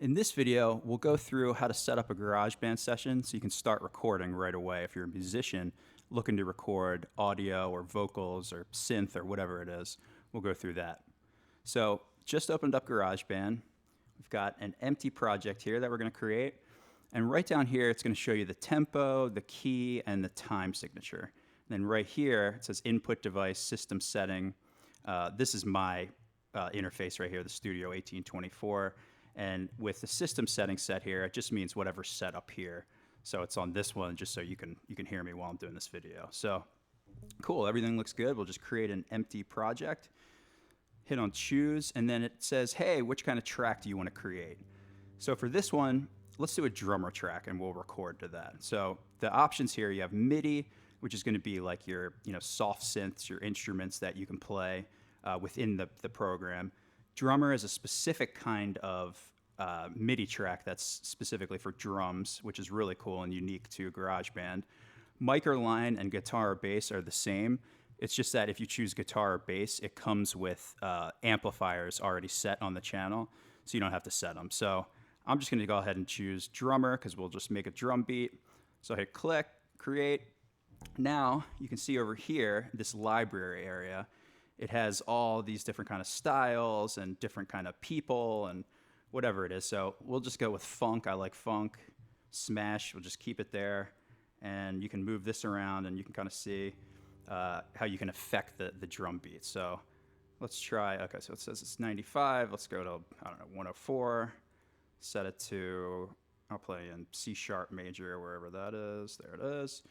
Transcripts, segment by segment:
In this video, we'll go through how to set up a GarageBand session so you can start recording right away if you're a musician looking to record audio or vocals or synth or whatever it is. We'll go through that. So just opened up GarageBand. We've got an empty project here that we're going to create. And right down here, it's going to show you the tempo, the key, and the time signature. And then right here, it says input device, system setting. This is my interface right here, the Studio 1824. And with the system setting set here, it just means whatever's set up here. So it's on this one just so you can hear me while I'm doing this video. So cool, everything looks good. We'll just create an empty project, hit on choose, and then it says, hey, which kind of track do you want to create? So for this one, let's do a drummer track and we'll record to that. So the options here, you have MIDI, which is going to be like your soft synths, your instruments that you can play within the program. Drummer is a specific kind of MIDI track that's specifically for drums, which is really cool and unique to GarageBand. Microline and guitar or bass are the same. It's just that if you choose guitar or bass, it comes with amplifiers already set on the channel, so you don't have to set them. So I'm just going to go ahead and choose drummer because we'll just make a drum beat. So I hit click, create. Now you can see over here, this library area. It has all these different kind of styles and different kind of people and whatever it is. So we'll just go with funk. I like funk. Smash, we'll just keep it there. And you can move this around and you can kind of see how you can affect the drum beat. So let's try, okay, so it says it's 95. Let's go to, I don't know, 104. Set it to, I'll play in C sharp major, wherever that is. There it is.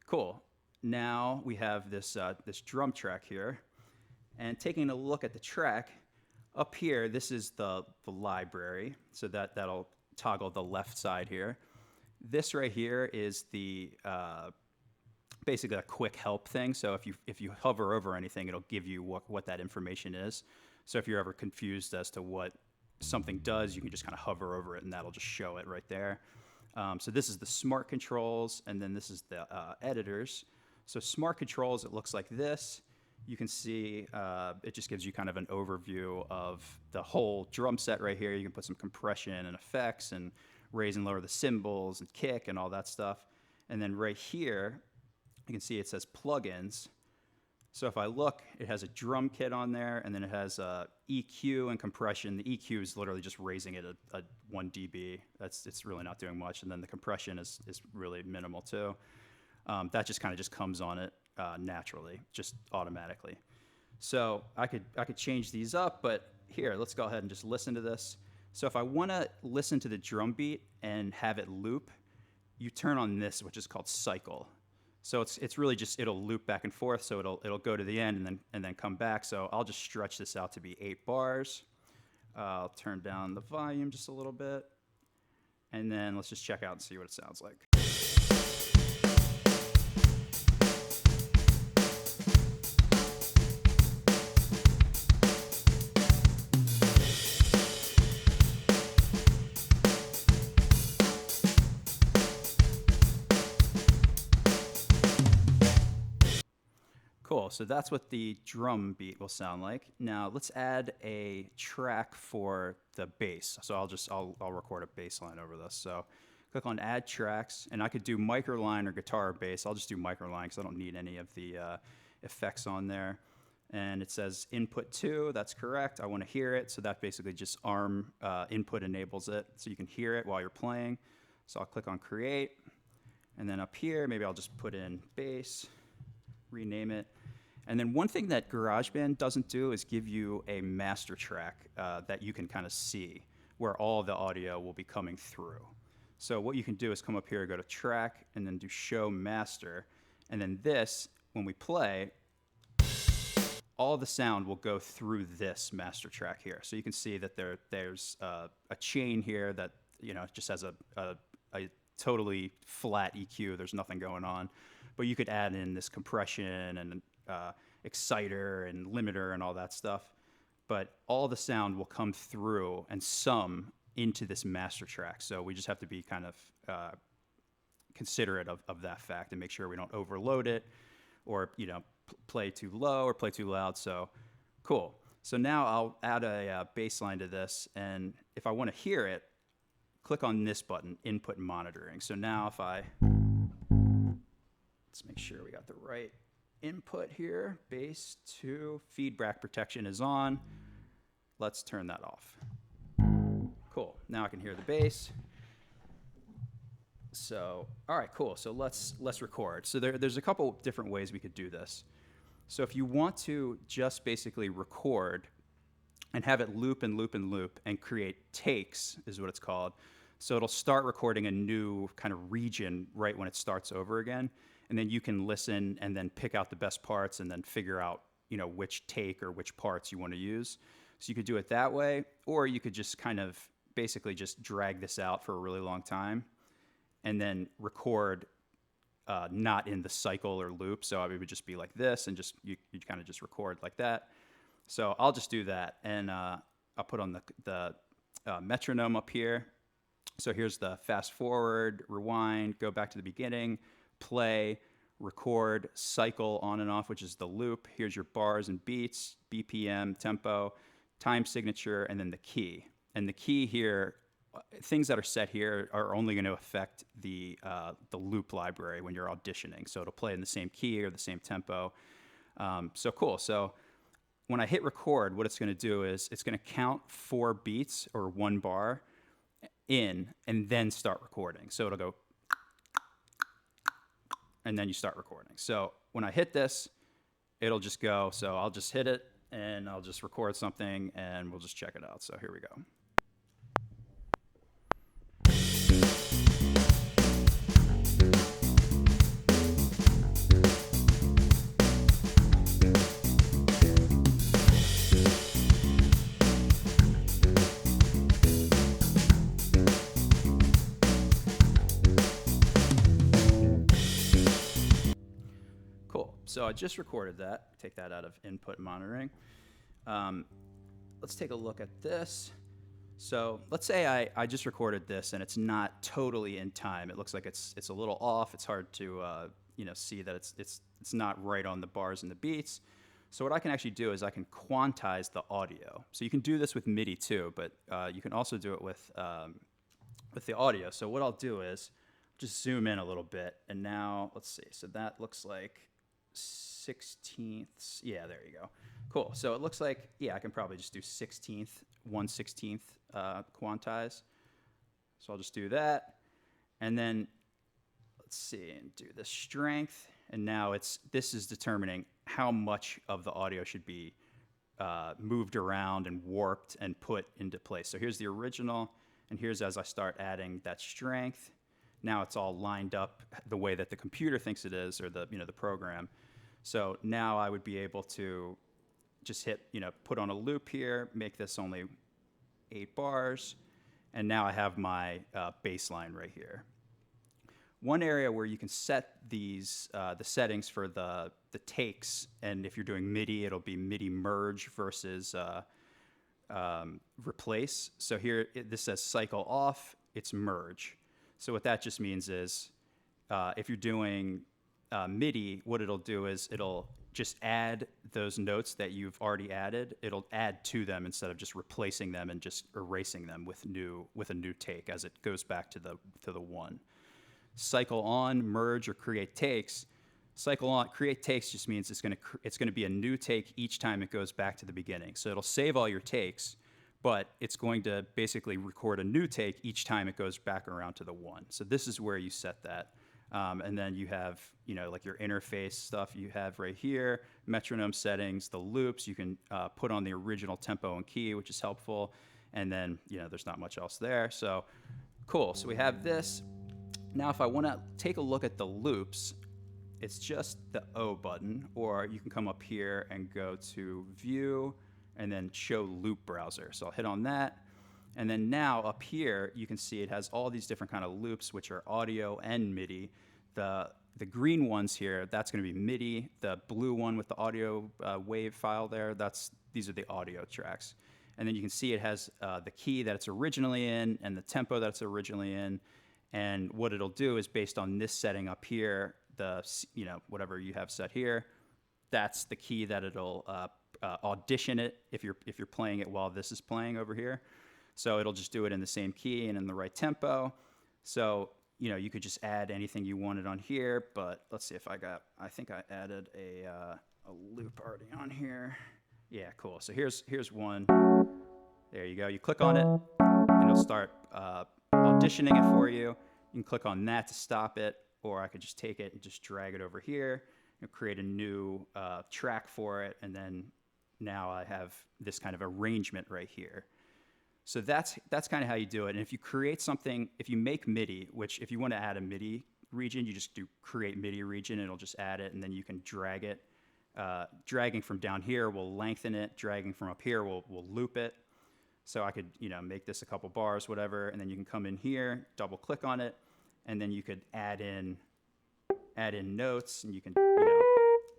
Cool. Now we have this, this drum track here. And taking a look at the track, up here, this is the library. So that'll toggle the left side here. This right here is the basically a quick help thing. So if you hover over anything, it'll give you what that information is. So if you're ever confused as to what something does, you can just kind of hover over it and that'll just show it right there. So this is the smart controls, and then this is the editors. So smart controls, it looks like this. You can see it just gives you kind of an overview of the whole drum set right here. You can put some compression and effects and raise and lower the cymbals and kick and all that stuff. And then right here, you can see it says plugins. So if I look, it has a drum kit on there, and then it has EQ and compression. The EQ is literally just raising it a 1 dB. It's really not doing much. And then the compression is really minimal too. That just kind of just comes on it naturally, just automatically. So I could change these up, but here, let's go ahead and just listen to this. So if I want to listen to the drum beat and have it loop, you turn on this, which is called cycle. So it's really just, it'll loop back and forth, so it'll go to the end and then come back. So I'll just stretch this out to be 8 bars. I'll turn down the volume just a little bit, and then let's just check out and see what it sounds like. Cool, so that's what the drum beat will sound like. Now let's add a track for the bass. So I'll record a bass line over this. So click on add tracks, and I could do microline or guitar or bass. I'll just do microline because I don't need any of the effects on there. And it says input 2, that's correct. I want to hear it, so that basically just ARM input enables it, so you can hear it while you're playing. So I'll click on create, and then up here, maybe I'll just put in bass, rename it. And then one thing that GarageBand doesn't do is give you a master track that you can kind of see where all the audio will be coming through. So what you can do is come up here, go to track, and then do show master. And then this, when we play, all the sound will go through this master track here. So you can see that there's a chain here that just has a totally flat EQ. There's nothing going on. But you could add in this compression and exciter and limiter and all that stuff. But all the sound will come through and sum into this master track. So we just have to be kind of considerate of that fact and make sure we don't overload it or play too low or play too loud. So cool. So now I'll add a bass line to this, and if I want to hear it, click on this button, input monitoring. So now if let's make sure we got the right input here. Bass 2, feedback protection is on. Let's turn that off. Cool, now I can hear the bass. So, all right, cool. So let's record. So there's a couple different ways we could do this. So if you want to just basically record and have it loop and loop and loop and create takes is what it's called. So it'll start recording a new kind of region right when it starts over again. And then you can listen and then pick out the best parts and then figure out, which take or which parts you want to use. So you could do it that way, or you could just kind of basically just drag this out for a really long time and then record not in the cycle or loop. So it would just be like this, and you kind of just record like that. So I'll just do that, and I'll put on the metronome up here. So here's the fast forward, rewind, go back to the beginning, play, record, cycle on and off, which is the loop. Here's your bars and beats, BPM, tempo, time signature, and then the key. And the key here, things that are set here are only going to affect the loop library when you're auditioning. So it'll play in the same key or the same tempo. So cool. So when I hit record, what it's going to do is it's going to count 4 beats or 1 bar in and then start recording. So it'll go, and then you start recording. So when I hit this, it'll just go. So I'll just hit it and I'll just record something and we'll just check it out. So here we go. So I just recorded that. Take that out of input monitoring. Let's take a look at this. So let's say I just recorded this and it's not totally in time. It looks like it's a little off. It's hard to see that it's not right on the bars and the beats. So what I can actually do is I can quantize the audio. So you can do this with MIDI too, but you can also do it with the audio. So what I'll do is just zoom in a little bit, and now let's see. So that looks like 16ths. Yeah, there you go. Cool. So it looks like, I can probably just do 1/16 quantize. So I'll just do that. And then let's see, and do the strength. And now this is determining how much of the audio should be moved around and warped and put into place. So here's the original, and here's as I start adding that strength. Now it's all lined up the way that the computer thinks it is, or the program. So now I would be able to just hit, put on a loop here, make this only 8 bars, and now I have my bass line right here. One area where you can set these the settings for the takes, and if you're doing MIDI, it'll be MIDI merge versus replace. So here this says cycle off, it's merge. So what that just means is if you're doing MIDI, what it'll do is it'll just add those notes that you've already added. It'll add to them instead of just replacing them and just erasing them with a new take as it goes back to the one. Cycle on, merge, or create takes. Cycle on, create takes just means it's going to be a new take each time it goes back to the beginning. So it'll save all your takes, but it's going to basically record a new take each time it goes back around to the one. So this is where you set that. And then you have, like your interface stuff you have right here, metronome settings, the loops. You can put on the original tempo and key, which is helpful. And then, there's not much else there. So cool. So we have this. Now, if I want to take a look at the loops, it's just the O button, or you can come up here and go to View and then Show Loop Browser. So I'll hit on that. And then now up here, you can see it has all these different kind of loops, which are audio and MIDI. The green ones here, that's going to be MIDI. The blue one with the audio wave file there, these are the audio tracks. And then you can see it has the key that it's originally in and the tempo that it's originally in. And what it'll do is based on this setting up here, whatever you have set here, that's the key that it'll audition it if you're playing it while this is playing over here. So it'll just do it in the same key and in the right tempo. So, you could just add anything you wanted on here, but let's see if I think I added a loop already on here. Yeah, cool. So here's one. There you go. You click on it, and it'll start auditioning it for you. You can click on that to stop it, or I could just take it and just drag it over here and create a new track for it, and then now I have this kind of arrangement right here. So that's kind of how you do it. And if you create something, if you make MIDI, which if you want to add a MIDI region, you just do create MIDI region, and it'll just add it, and then you can drag it. Dragging from down here will lengthen it. Dragging from up here will loop it. So I could, make this a couple bars, whatever, and then you can come in here, double click on it, and then you could add in notes, and you can,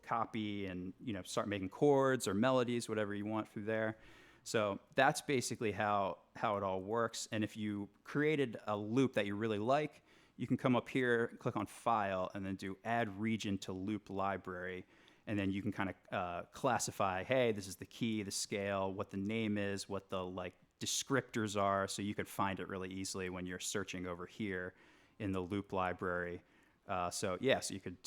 copy and, start making chords or melodies, whatever you want through there. So that's basically how it all works. And if you created a loop that you really like, you can come up here, click on File, and then do Add Region to Loop Library. And then you can kind of classify, hey, this is the key, the scale, what the name is, what the descriptors are, so you could find it really easily when you're searching over here in the loop library. So you could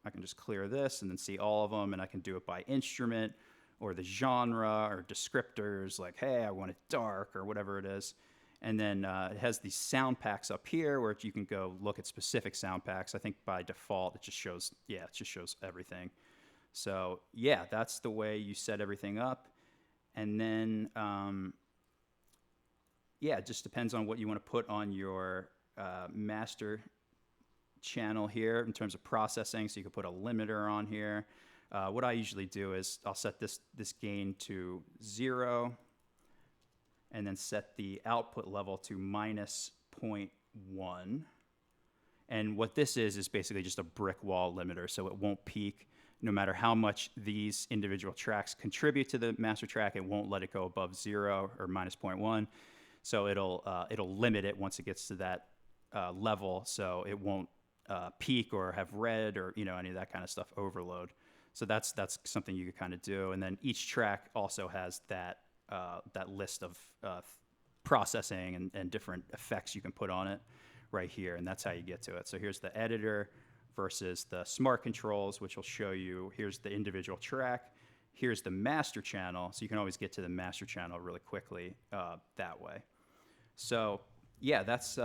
I can just clear this and then see all of them, and I can do it by instrument or the genre or descriptors, like, hey, I want it dark or whatever it is. And then it has these sound packs up here where you can go look at specific sound packs. I think by default it just shows everything. So that's the way you set everything up. And then, it just depends on what you want to put on your master channel here in terms of processing. So you can put a limiter on here. What I usually do is I'll set this gain to 0 and then set the output level to -0.1. And what this is basically just a brick wall limiter, so it won't peak. No matter how much these individual tracks contribute to the master track, it won't let it go above 0 or -0.1. So it'll limit it once it gets to that level, so it won't peak or have red or any of that kind of stuff overload. So that's something you could kind of do. And then each track also has that list of processing and different effects you can put on it right here, and that's how you get to it. So here's the editor versus the smart controls, which will show you, here's the individual track, here's the master channel, so you can always get to the master channel really quickly that way. So that's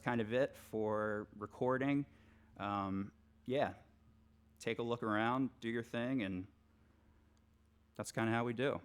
kind of it for recording. Take a look around, do your thing, and that's kind of how we do.